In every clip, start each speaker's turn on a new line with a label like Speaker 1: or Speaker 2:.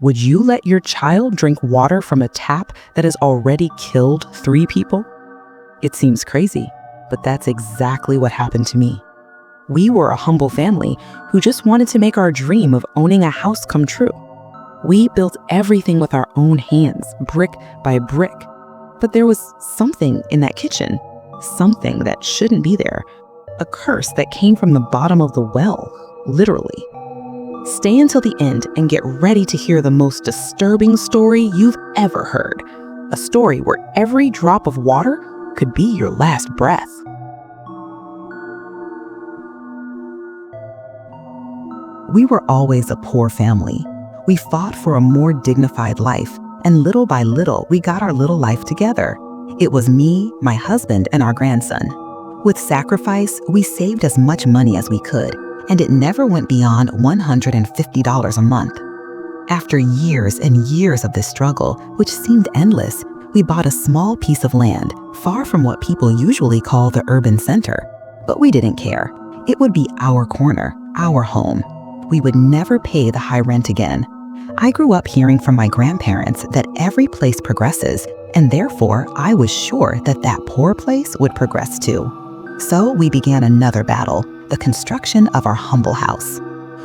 Speaker 1: Would you let your child drink water from a tap that has already killed 3 people? It seems crazy, but that's exactly what happened to me. We were a humble family who just wanted to make our dream of owning a house come true. We built everything with our own hands, brick by brick. But there was something in that kitchen, something that shouldn't be there, a curse that came from the bottom of the well, literally. Stay until the end and get ready to hear the most disturbing story you've ever heard. A story where every drop of water could be your last breath. We were always a poor family. We fought for a more dignified life, and little by little, we got our little life together. It was me, my husband, and our grandson. With sacrifice, we saved as much money as we could, and it never went beyond $150 a month. After years and years of this struggle, which seemed endless, we bought a small piece of land, far from what people usually call the urban center. But we didn't care. It would be our corner, our home. We would never pay the high rent again. I grew up hearing from my grandparents that every place progresses, and therefore I was sure that that poor place would progress too. So we began another battle, the construction of our humble house.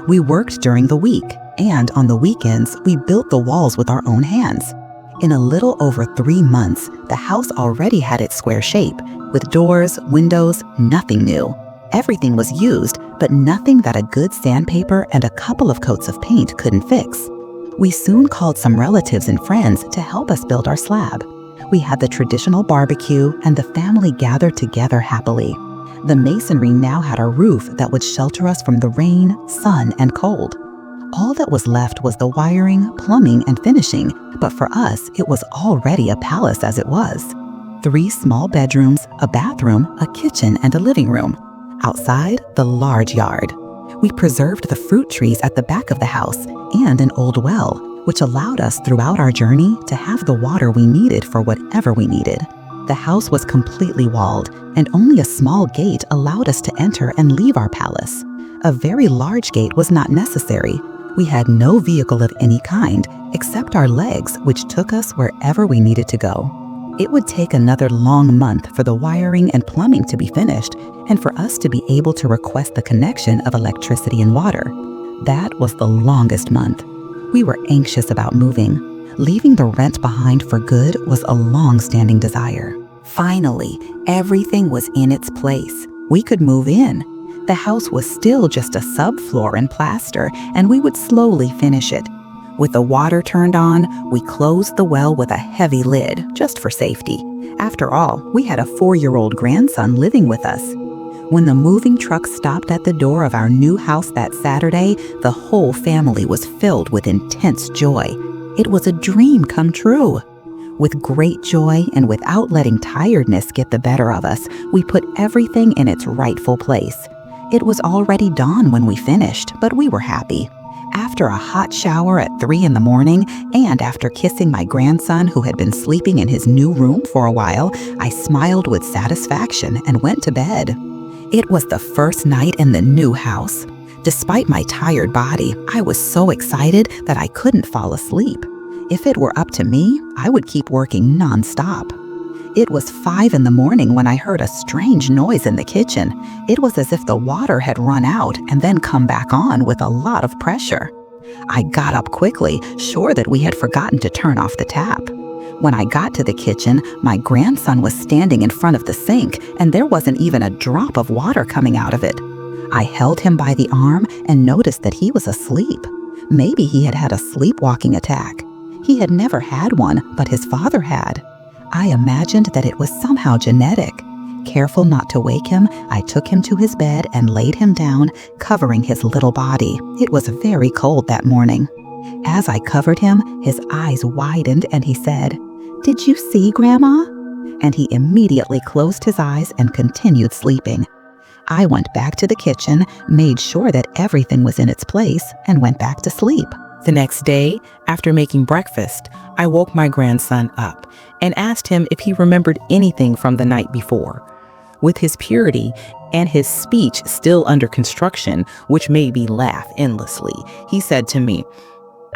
Speaker 1: We worked during the week, and on the weekends, we built the walls with our own hands. In a little over 3 months, the house already had its square shape, with doors, windows, nothing new. Everything was used, but nothing that a good sandpaper and a couple of coats of paint couldn't fix. We soon called some relatives and friends to help us build our slab. We had the traditional barbecue, and the family gathered together happily. The masonry now had a roof that would shelter us from the rain, sun, and cold. All that was left was the wiring, plumbing, and finishing, but for us, it was already a palace as it was. 3 small bedrooms, a bathroom, a kitchen, and a living room. Outside, the large yard. We preserved the fruit trees at the back of the house and an old well, which allowed us throughout our journey to have the water we needed for whatever we needed. The house was completely walled, and only a small gate allowed us to enter and leave our palace. A very large gate was not necessary. We had no vehicle of any kind, except our legs, which took us wherever we needed to go. It would take another long month for the wiring and plumbing to be finished, and for us to be able to request the connection of electricity and water. That was the longest month. We were anxious about moving. Leaving the rent behind for good was a long-standing desire. Finally, everything was in its place. We could move in. The house was still just a subfloor and plaster, and we would slowly finish it. With the water turned on, we closed the well with a heavy lid, just for safety. After all, we had a 4-year-old grandson living with us. When the moving truck stopped at the door of our new house that Saturday, the whole family was filled with intense joy. It was a dream come true. With great joy and without letting tiredness get the better of us, we put everything in its rightful place. It was already dawn when we finished, but we were happy. After a hot shower at 3 in the morning, and after kissing my grandson who had been sleeping in his new room for a while, I smiled with satisfaction and went to bed. It was the first night in the new house. Despite my tired body, I was so excited that I couldn't fall asleep. If it were up to me, I would keep working nonstop. It was 5 in the morning when I heard a strange noise in the kitchen. It was as if the water had run out and then come back on with a lot of pressure. I got up quickly, sure that we had forgotten to turn off the tap. When I got to the kitchen, my grandson was standing in front of the sink, and there wasn't even a drop of water coming out of it. I held him by the arm and noticed that he was asleep. Maybe he had had a sleepwalking attack. He had never had one, but his father had. I imagined that it was somehow genetic. Careful not to wake him, I took him to his bed and laid him down, covering his little body. It was very cold that morning. As I covered him, his eyes widened and he said, "Did you see, Grandma?" And he immediately closed his eyes and continued sleeping. I went back to the kitchen, made sure that everything was in its place, and went back to sleep. The next day, after making breakfast, I woke my grandson up and asked him if he remembered anything from the night before. With his purity and his speech still under construction, which made me laugh endlessly, he said to me,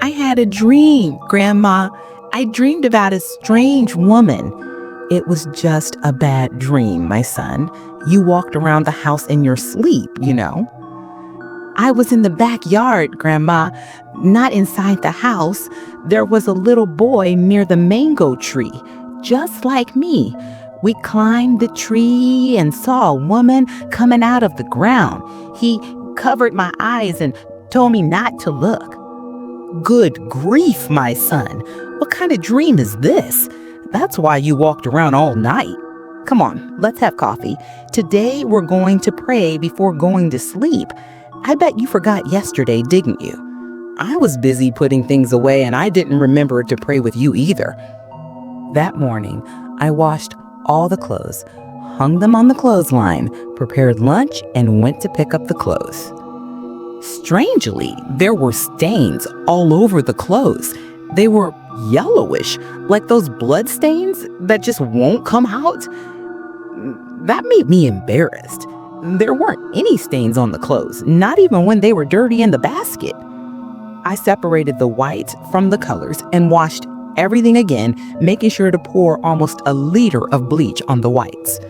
Speaker 1: I had a dream, Grandma. I dreamed about a strange woman. It was just a bad dream, my son. You walked around the house in your sleep, you know. I was in the backyard, Grandma, not inside the house. There was a little boy near the mango tree, just like me. We climbed the tree and saw a woman coming out of the ground. He covered my eyes and told me not to look. Good grief, my son. What kind of dream is this? That's why you walked around all night. Come on, let's have coffee. Today we're going to pray before going to sleep. I bet you forgot yesterday, didn't you? I was busy putting things away and I didn't remember to pray with you either. That morning, I washed all the clothes, hung them on the clothesline, prepared lunch, and went to pick up the clothes. Strangely, there were stains all over the clothes. They were yellowish, like those blood stains that just won't come out. That made me embarrassed. There weren't any stains on the clothes, not even when they were dirty in the basket. I separated the white from the colors and washed everything again, making sure to pour almost a liter of bleach on the whites.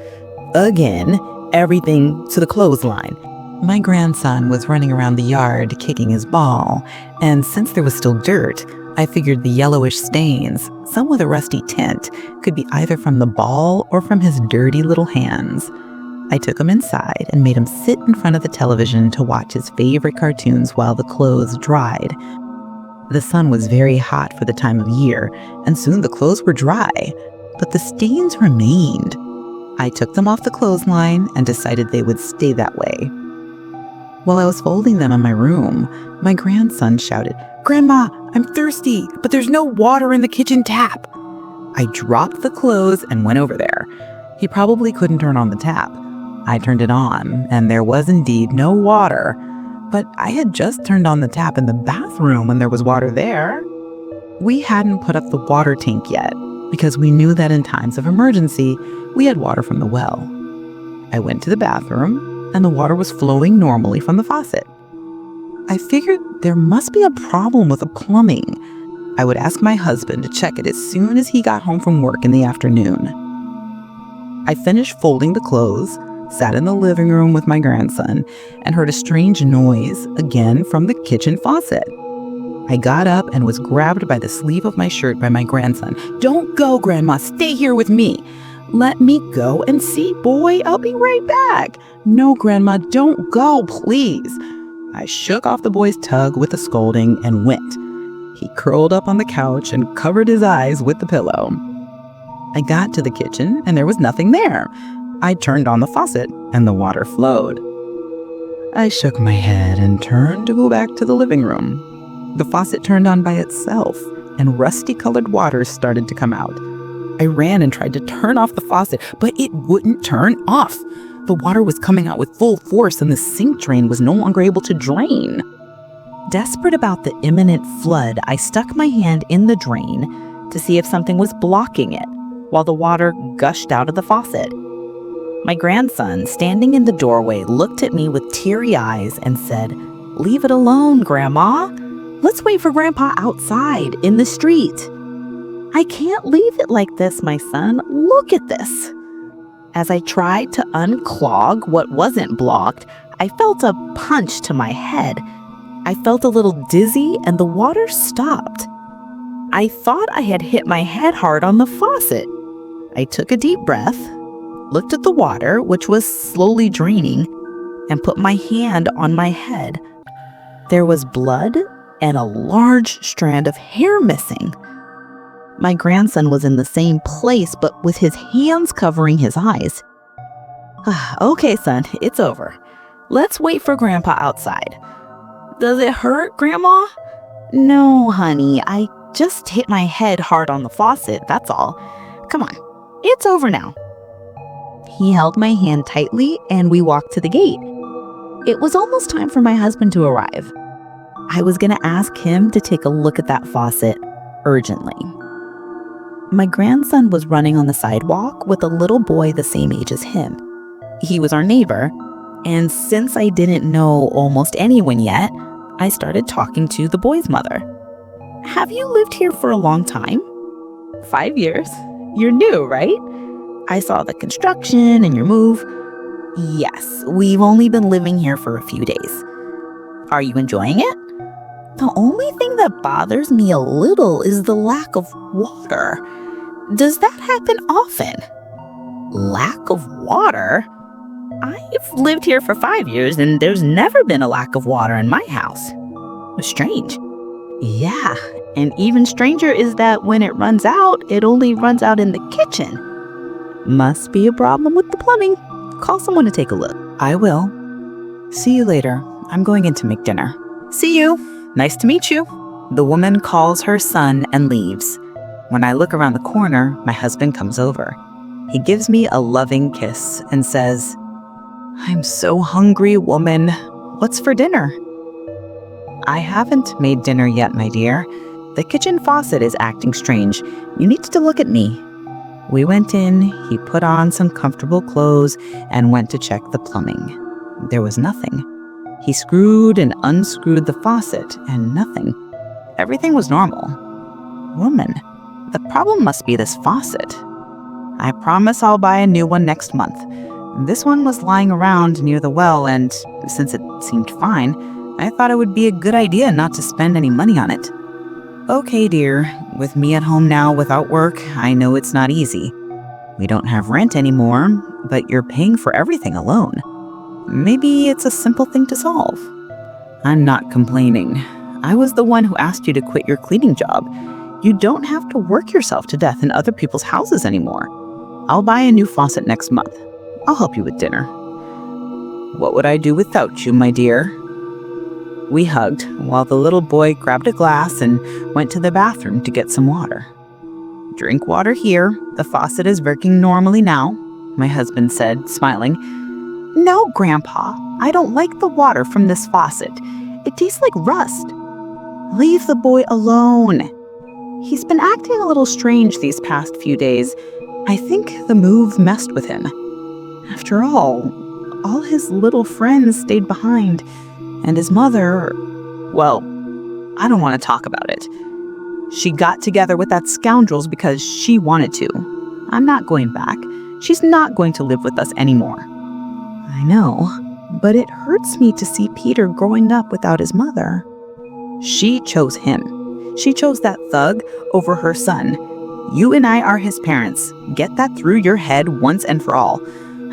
Speaker 1: Again, everything to the clothesline. My grandson was running around the yard kicking his ball, and since there was still dirt, I figured the yellowish stains, some with a rusty tint, could be either from the ball or from his dirty little hands. I took him inside and made him sit in front of the television to watch his favorite cartoons while the clothes dried. The sun was very hot for the time of year, and soon the clothes were dry, but the stains remained. I took them off the clothesline and decided they would stay that way. While I was folding them in my room, my grandson shouted, "Grandma, I'm thirsty, but there's no water in the kitchen tap." I dropped the clothes and went over there. He probably couldn't turn on the tap. I turned it on, and there was indeed no water, but I had just turned on the tap in the bathroom when there was water there. We hadn't put up the water tank yet, because we knew that in times of emergency, we had water from the well. I went to the bathroom, and the water was flowing normally from the faucet. I figured there must be a problem with the plumbing. I would ask my husband to check it as soon as he got home from work in the afternoon. I finished folding the clothes, sat in the living room with my grandson, and heard a strange noise again from the kitchen faucet. I got up and was grabbed by the sleeve of my shirt by my grandson. "Don't go, Grandma. Stay here with me." "Let me go and see, boy. I'll be right back." "No, Grandma, don't go, please." I shook off the boy's tug with a scolding and went. He curled up on the couch and covered his eyes with the pillow. I got to the kitchen and there was nothing there. I turned on the faucet and the water flowed. I shook my head and turned to go back to the living room. The faucet turned on by itself and rusty-colored water started to come out. I ran and tried to turn off the faucet, but it wouldn't turn off. The water was coming out with full force and the sink drain was no longer able to drain. Desperate about the imminent flood, I stuck my hand in the drain to see if something was blocking it while the water gushed out of the faucet. My grandson, standing in the doorway, looked at me with teary eyes and said, "Leave it alone, Grandma. Let's wait for Grandpa outside in the street." "I can't leave it like this, my son. Look at this." As I tried to unclog what wasn't blocked, I felt a punch to my head. I felt a little dizzy and the water stopped. I thought I had hit my head hard on the faucet. I took a deep breath, looked at the water, which was slowly draining, and put my hand on my head. There was blood and a large strand of hair missing. My grandson was in the same place, but with his hands covering his eyes. "Okay, son, it's over. Let's wait for Grandpa outside." "Does it hurt, Grandma?" "No, honey, I just hit my head hard on the faucet, that's all. Come on, it's over now." He held my hand tightly and we walked to the gate. It was almost time for my husband to arrive. I was going to ask him to take a look at that faucet urgently. My grandson was running on the sidewalk with a little boy the same age as him. He was our neighbor, and since I didn't know almost anyone yet, I started talking to the boy's mother. Have you lived here for a long time? 5 years? You're new, right? I saw the construction and your move. Yes, we've only been living here for a few days. Are you enjoying it? The only thing that bothers me a little is the lack of water. Does that happen often? Lack of water? I've lived here for 5 years and there's never been a lack of water in my house. Strange. Yeah, and even stranger is that when it runs out, it only runs out in the kitchen. Must be a problem with the plumbing. Call someone to take a look. I will. See you later. I'm going in to make dinner. See you. Nice to meet you. The woman calls her son and leaves. When I look around the corner, my husband comes over. He gives me a loving kiss and says, "I'm so hungry, woman. What's for dinner?" I haven't made dinner yet, my dear. The kitchen faucet is acting strange. You need to look at me. We went in, he put on some comfortable clothes and went to check the plumbing. There was nothing. He screwed and unscrewed the faucet and nothing. Everything was normal. Woman, the problem must be this faucet. I promise I'll buy a new one next month. This one was lying around near the well, and since it seemed fine, I thought it would be a good idea not to spend any money on it. Okay, dear, with me at home now without work, I know it's not easy. We don't have rent anymore, but you're paying for everything alone. Maybe it's a simple thing to solve. I'm not complaining. I was the one who asked you to quit your cleaning job. You don't have to work yourself to death in other people's houses anymore. I'll buy a new faucet next month. I'll help you with dinner. What would I do without you, my dear? We hugged while the little boy grabbed a glass and went to the bathroom to get some water. Drink water here. The faucet is working normally now, my husband said, smiling. No, Grandpa, I don't like the water from this faucet. It tastes like rust. Leave the boy alone. He's been acting a little strange these past few days. I think the move messed with him. After all his little friends stayed behind, and his mother, well, I don't want to talk about it. She got together with that scoundrel because she wanted to. I'm not going back. She's not going to live with us anymore. I know, but it hurts me to see Peter growing up without his mother. She chose him. She chose that thug over her son. You and I are his parents. Get that through your head once and for all.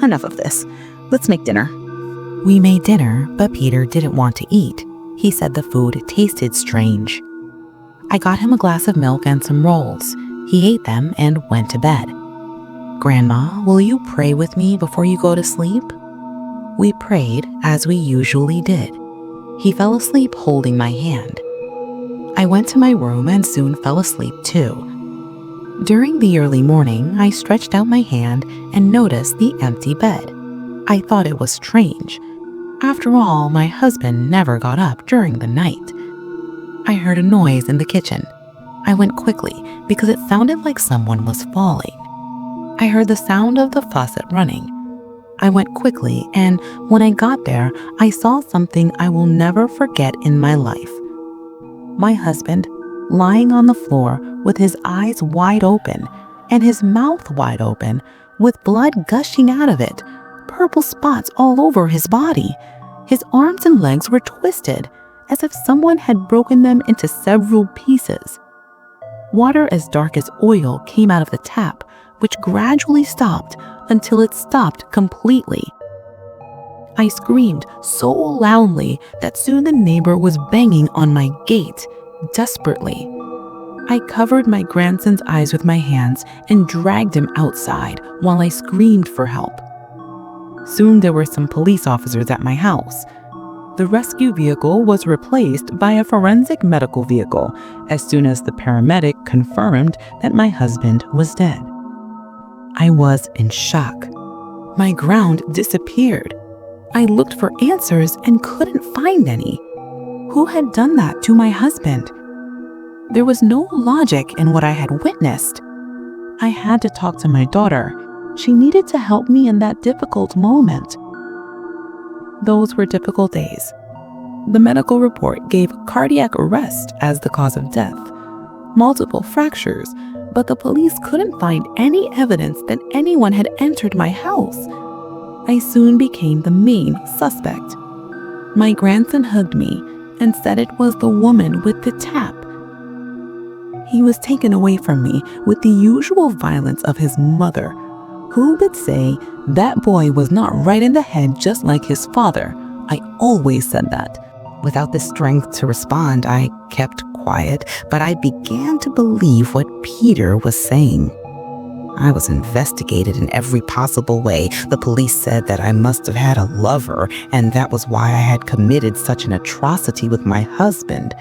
Speaker 1: Enough of this. Let's make dinner. We made dinner, but Peter didn't want to eat. He said the food tasted strange. I got him a glass of milk and some rolls. He ate them and went to bed. Grandma, will you pray with me before you go to sleep? We prayed as we usually did. He fell asleep holding my hand. I went to my room and soon fell asleep too. During the early morning, I stretched out my hand and noticed the empty bed. I thought it was strange. After all, my husband never got up during the night. I heard a noise in the kitchen. I went quickly because it sounded like someone was falling. I heard the sound of the faucet running. I went quickly, and when I got there, I saw something I will never forget in my life. My husband, lying on the floor with his eyes wide open and his mouth wide open, with blood gushing out of it, purple spots all over his body. His arms and legs were twisted, as if someone had broken them into several pieces. Water as dark as oil came out of the tap, which gradually stopped until it stopped completely. I screamed so loudly that soon the neighbor was banging on my gate, desperately. I covered my grandson's eyes with my hands and dragged him outside while I screamed for help. Soon there were some police officers at my house. The rescue vehicle was replaced by a forensic medical vehicle as soon as the paramedic confirmed that my husband was dead. I was in shock. My ground disappeared. I looked for answers and couldn't find any. Who had done that to my husband? There was no logic in what I had witnessed. I had to talk to my daughter. She needed to help me in that difficult moment. Those were difficult days. The medical report gave cardiac arrest as the cause of death,
Speaker 2: multiple fractures, but the police couldn't find any evidence that anyone had entered my house. I soon became the main suspect. My grandson hugged me and said it was the woman with the tap. He was taken away from me with the usual violence of his mother. Who would say that boy was not right in the head just like his father? I always said that.
Speaker 1: Without the strength to respond, I kept quiet, but I began to believe what Peter was saying. I was investigated in every possible way. The police said that I must have had a lover, and that was why I had committed such an atrocity with my husband.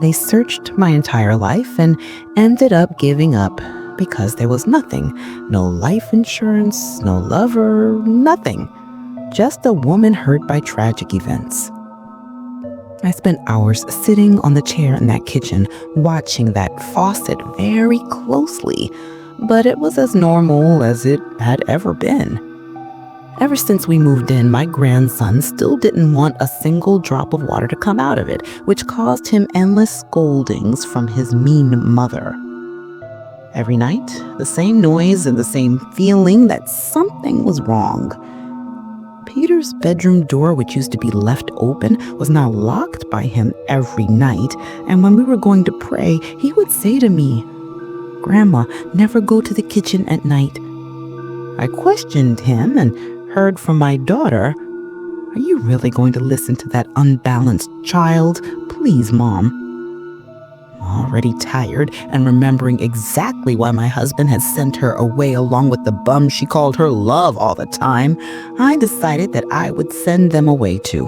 Speaker 1: They searched my entire life and ended up giving up because there was nothing. No life insurance, no lover, nothing. Just a woman hurt by tragic events. I spent hours sitting on the chair in that kitchen, watching that faucet very closely, but it was as normal as it had ever been. Ever since we moved in, my grandson still didn't want a single drop of water to come out of it, which caused him endless scoldings from his mean mother. Every night, the same noise and the same feeling that something was wrong. Peter's bedroom door, which used to be left open, was now locked by him every night, and when we were going to pray, he would say to me, "Grandma, never go to the kitchen at night." I questioned him and heard from my daughter, "Are you really going to listen to that unbalanced child? Please, Mom." Already tired and remembering exactly why my husband had sent her away along with the bum she called her love all the time, I decided that I would send them away too.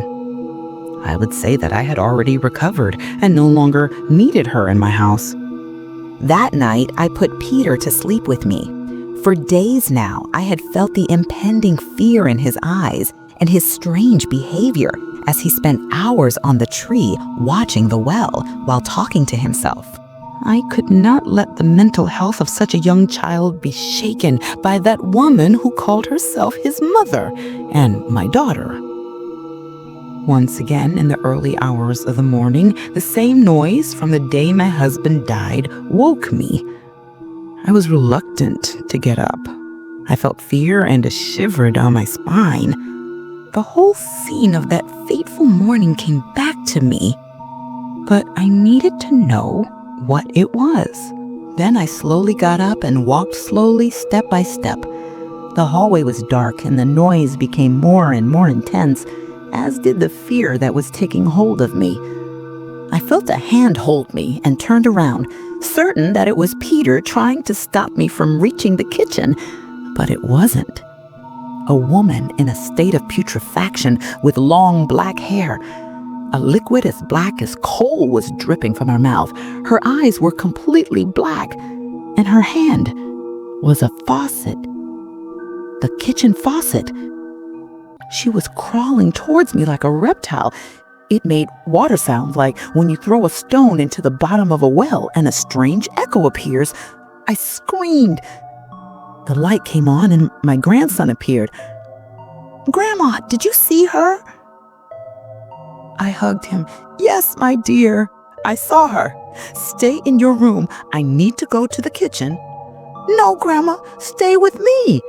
Speaker 1: I would say that I had already recovered and no longer needed her in my house. That night, I put Peter to sleep with me. For days now, I had felt the impending fear in his eyes and his strange behavior as he spent hours on the tree watching the well while talking to himself. I could not let the mental health of such a young child be shaken by that woman who called herself his mother and my daughter. Once again, in the early hours of the morning, the same noise from the day my husband died woke me. I was reluctant to get up. I felt fear and a shiver down my spine. The whole scene of that fateful morning came back to me, but I needed to know what it was. Then I slowly got up and walked slowly, step by step. The hallway was dark and the noise became more and more intense, as did the fear that was taking hold of me. I felt a hand hold me and turned around, certain that it was Peter trying to stop me from reaching the kitchen, but it wasn't. A woman in a state of putrefaction with long black hair. A liquid as black as coal was dripping from her mouth. Her eyes were completely black, and her hand was a faucet. The kitchen faucet. She was crawling towards me like a reptile. It made water sounds like when you throw a stone into the bottom of a well and a strange echo appears. I screamed. The light came on and my grandson appeared. "Grandma, did you see her?" I hugged him. "Yes, my dear, I saw her. Stay in your room. I need to go to the kitchen." "No, Grandma, stay with me."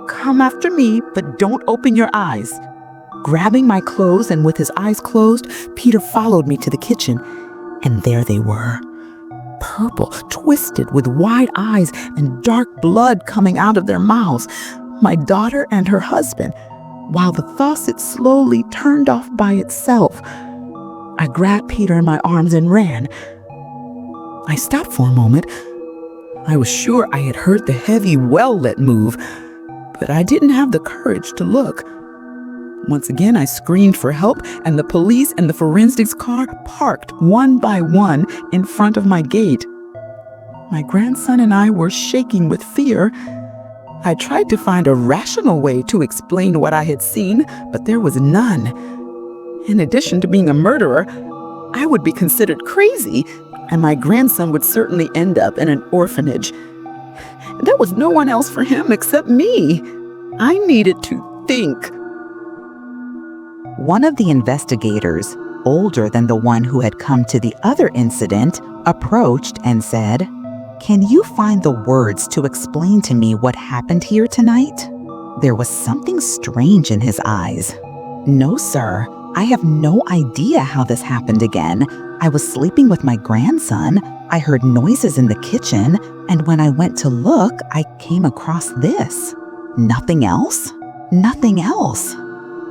Speaker 1: "Come after me, but don't open your eyes." Grabbing my clothes and with his eyes closed, Peter followed me to the kitchen, and there they were. Purple, twisted with wide eyes and dark blood coming out of their mouths. My daughter and her husband, while the faucet slowly turned off by itself. I grabbed Peter in my arms and ran. I stopped for a moment. I was sure I had heard the heavy well let move, but I didn't have the courage to look. Once again, I screamed for help, and the police and the forensics car parked one by one in front of my gate. My grandson and I were shaking with fear. I tried to find a rational way to explain what I had seen, but there was none. In addition to being a murderer, I would be considered crazy, and my grandson would certainly end up in an orphanage. There was no one else for him except me. I needed to think. One of the investigators, older than the one who had come to the other incident, approached and said, "Can you find the words to explain to me what happened here tonight?" There was something strange in his eyes. "No, sir. I have no idea how this happened again. I was sleeping with my grandson. I heard noises in the kitchen, and when I went to look, I came across this." "Nothing else?" "Nothing else."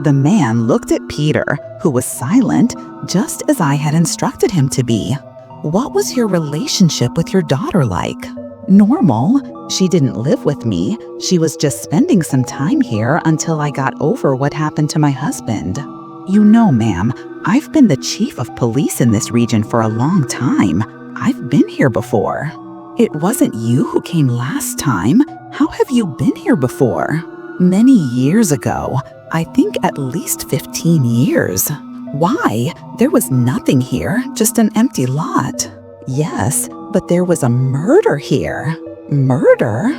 Speaker 1: The man looked at Peter, who was silent, just as I had instructed him to be. "What was your relationship with your daughter like?" "Normal. She didn't live with me. She was just spending some time here until I got over what happened to my husband. You know, ma'am, I've been the chief of police in this region for a long time. I've been here before." "It wasn't you who came last time. How have you been here before?" "Many years ago. I think at least 15 years. "Why? There was nothing here, just an empty lot." "Yes, but there was a murder here." "Murder?"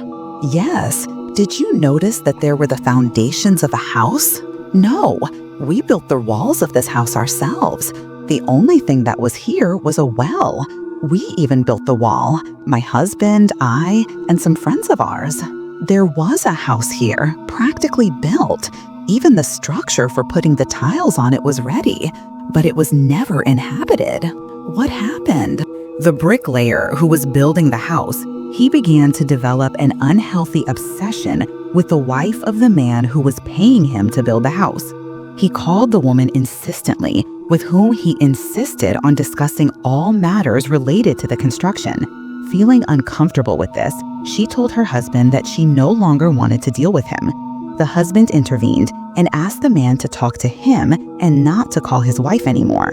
Speaker 1: "Yes. Did you notice that there were the foundations of a house?" "No. We built the walls of this house ourselves. The only thing that was here was a well. We even built the wall, my husband, I, and some friends of ours. There was a house here, practically built. Even the structure for putting the tiles on it was ready, but it was never inhabited." "What happened?" "The bricklayer who was building the house, he began to develop an unhealthy obsession with the wife of the man who was paying him to build the house. He called the woman insistently, with whom he insisted on discussing all matters related to the construction. Feeling uncomfortable with this, she told her husband that she no longer wanted to deal with him. The husband intervened and asked the man to talk to him and not to call his wife anymore.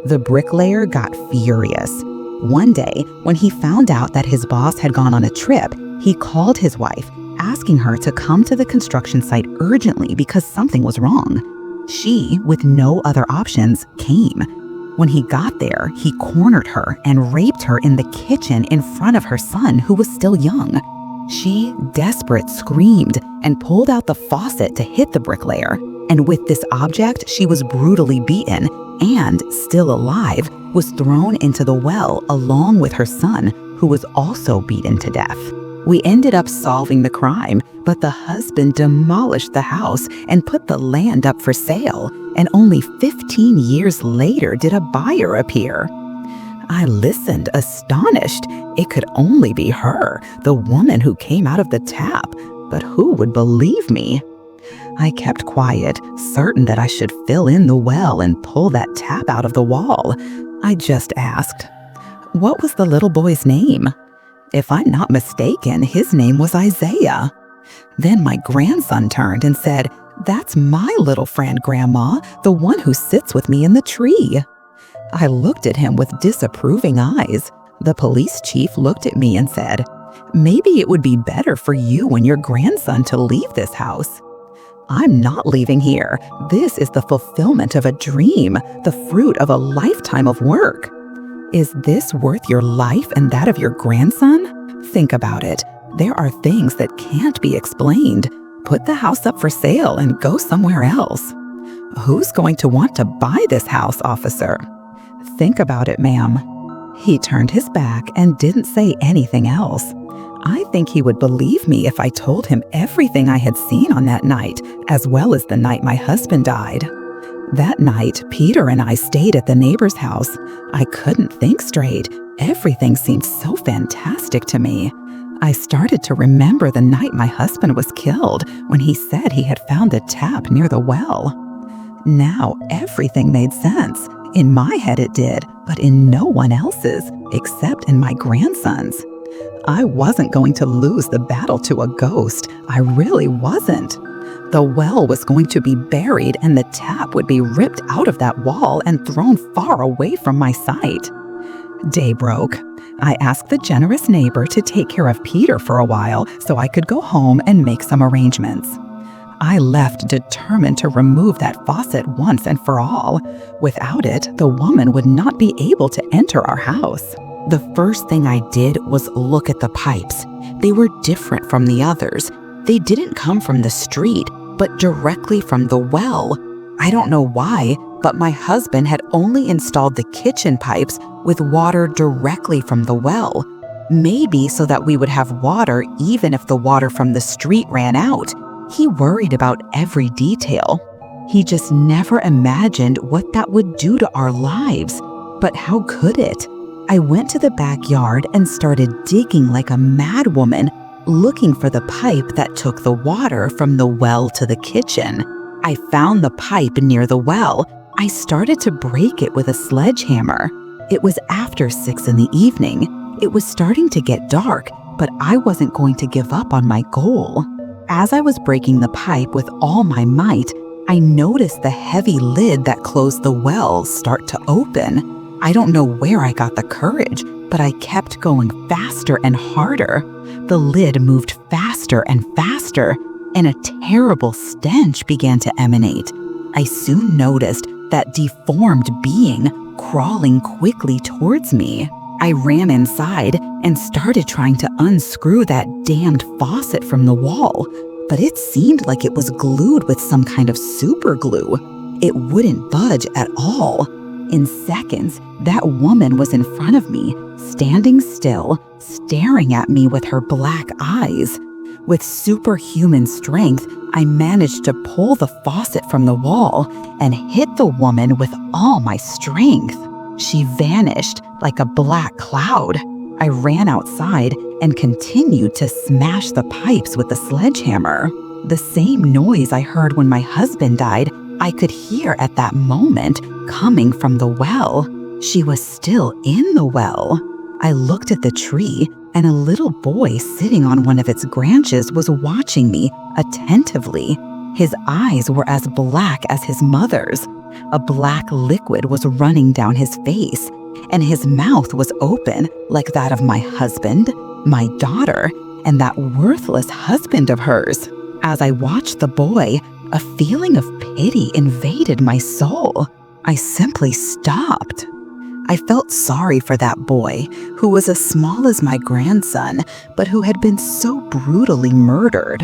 Speaker 1: The bricklayer got furious. One day, when he found out that his boss had gone on a trip, he called his wife, asking her to come to the construction site urgently because something was wrong. She, with no other options, came. When he got there, he cornered her and raped her in the kitchen in front of her son, who was still young. She, desperate, screamed and pulled out the faucet to hit the bricklayer. And with this object, she was brutally beaten and, still alive, was thrown into the well along with her son, who was also beaten to death. We ended up solving the crime, but the husband demolished the house and put the land up for sale, and only 15 years later did a buyer appear. I listened, astonished. It could only be her, the woman who came out of the tap, but who would believe me? I kept quiet, certain that I should fill in the well and pull that tap out of the wall. I just asked, "What was the little boy's name?" If I'm not mistaken, his name was Isaiah. Then my grandson turned and said, "That's my little friend, Grandma, the one who sits with me in the tree." I looked at him with disapproving eyes. The police chief looked at me and said, "Maybe it would be better for you and your grandson to leave this house." "I'm not leaving here. This is the fulfillment of a dream, the fruit of a lifetime of work." "Is this worth your life and that of your grandson? Think about it. There are things that can't be explained. Put the house up for sale and go somewhere else." "Who's going to want to buy this house, officer?" "Think about it, ma'am." He turned his back and didn't say anything else. I think he would believe me if I told him everything I had seen on that night, as well as the night my husband died. That night, Peter and I stayed at the neighbor's house. I couldn't think straight. Everything seemed so fantastic to me. I started to remember the night my husband was killed, when he said he had found the tap near the well. Now everything made sense. In my head it did, but in no one else's, except in my grandson's. I wasn't going to lose the battle to a ghost. I really wasn't. The well was going to be buried and the tap would be ripped out of that wall and thrown far away from my sight. Day broke. I asked the generous neighbor to take care of Peter for a while so I could go home and make some arrangements. I left determined to remove that faucet once and for all. Without it, the woman would not be able to enter our house. The first thing I did was look at the pipes. They were different from the others. They didn't come from the street, but directly from the well. I don't know why, but my husband had only installed the kitchen pipes with water directly from the well, maybe so that we would have water even if the water from the street ran out. He worried about every detail. He just never imagined what that would do to our lives. But how could it? I went to the backyard and started digging like a mad woman, looking for the pipe that took the water from the well to the kitchen. I found the pipe near the well. I started to break it with a sledgehammer. It was after 6 in the evening. It was starting to get dark, but I wasn't going to give up on my goal. As I was breaking the pipe with all my might, I noticed the heavy lid that closed the well start to open. I don't know where I got the courage, but I kept going faster and harder. The lid moved faster and faster, and a terrible stench began to emanate. I soon noticed that deformed being crawling quickly towards me. I ran inside and started trying to unscrew that damned faucet from the wall, but it seemed like it was glued with some kind of super glue. It wouldn't budge at all. In seconds, that woman was in front of me, standing still, staring at me with her black eyes. With superhuman strength, I managed to pull the faucet from the wall and hit the woman with all my strength. She vanished like a black cloud. I ran outside and continued to smash the pipes with the sledgehammer. The same noise I heard when my husband died, I could hear at that moment coming from the well. She was still in the well. I looked at the tree, and a little boy sitting on one of its branches was watching me attentively. His eyes were as black as his mother's. A black liquid was running down his face, and his mouth was open like that of my husband, my daughter, and that worthless husband of hers. As I watched the boy, a feeling of pity invaded my soul. I simply stopped. I felt sorry for that boy, who was as small as my grandson, but who had been so brutally murdered.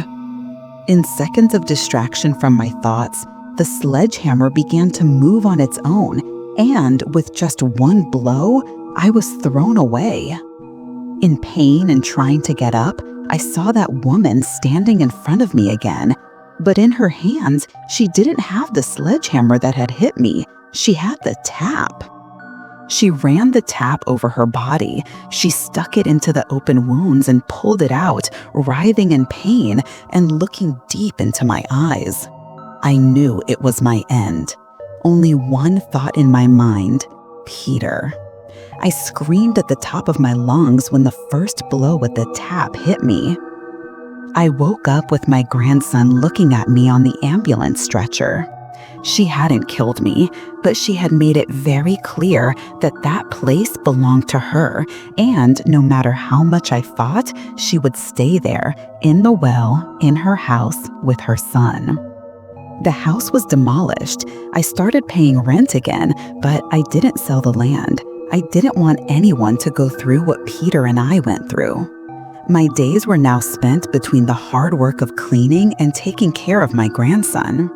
Speaker 1: In seconds of distraction from my thoughts, the sledgehammer began to move on its own, and with just one blow, I was thrown away. In pain and trying to get up, I saw that woman standing in front of me again, but in her hands, she didn't have the sledgehammer that had hit me. She had the tap. She ran the tap over her body. She stuck it into the open wounds and pulled it out, writhing in pain and looking deep into my eyes. I knew it was my end. Only one thought in my mind: Peter. I screamed at the top of my lungs when the first blow with the tap hit me. I woke up with my grandson looking at me on the ambulance stretcher. She hadn't killed me, but she had made it very clear that that place belonged to her, and no matter how much I fought, she would stay there, in the well, in her house, with her son. The house was demolished. I started paying rent again, but I didn't sell the land. I didn't want anyone to go through what Peter and I went through. My days were now spent between the hard work of cleaning and taking care of my grandson.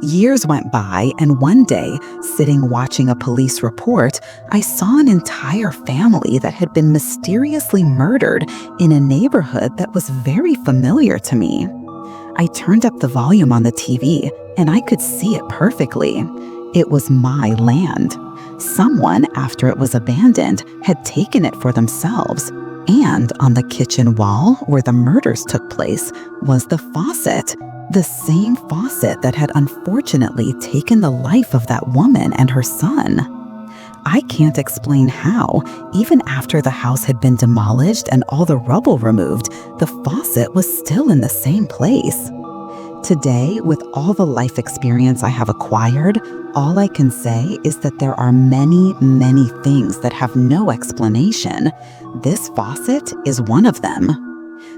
Speaker 1: Years went by, and one day, sitting watching a police report, I saw an entire family that had been mysteriously murdered in a neighborhood that was very familiar to me. I turned up the volume on the TV, and I could see it perfectly. It was my land. Someone, after it was abandoned, had taken it for themselves. And on the kitchen wall where the murders took place was the faucet. The same faucet that had unfortunately taken the life of that woman and her son. I can't explain how, even after the house had been demolished and all the rubble removed, the faucet was still in the same place. Today, with all the life experience I have acquired, all I can say is that there are many, many things that have no explanation. This faucet is one of them.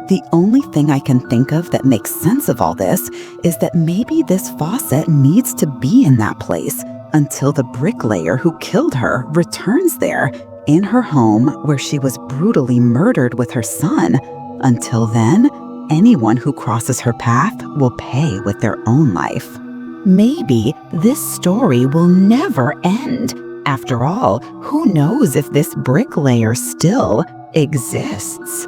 Speaker 1: The only thing I can think of that makes sense of all this is that maybe this faucet needs to be in that place until the bricklayer who killed her returns there, in her home where she was brutally murdered with her son. Until then, anyone who crosses her path will pay with their own life. Maybe this story will never end. After all, who knows if this bricklayer still exists?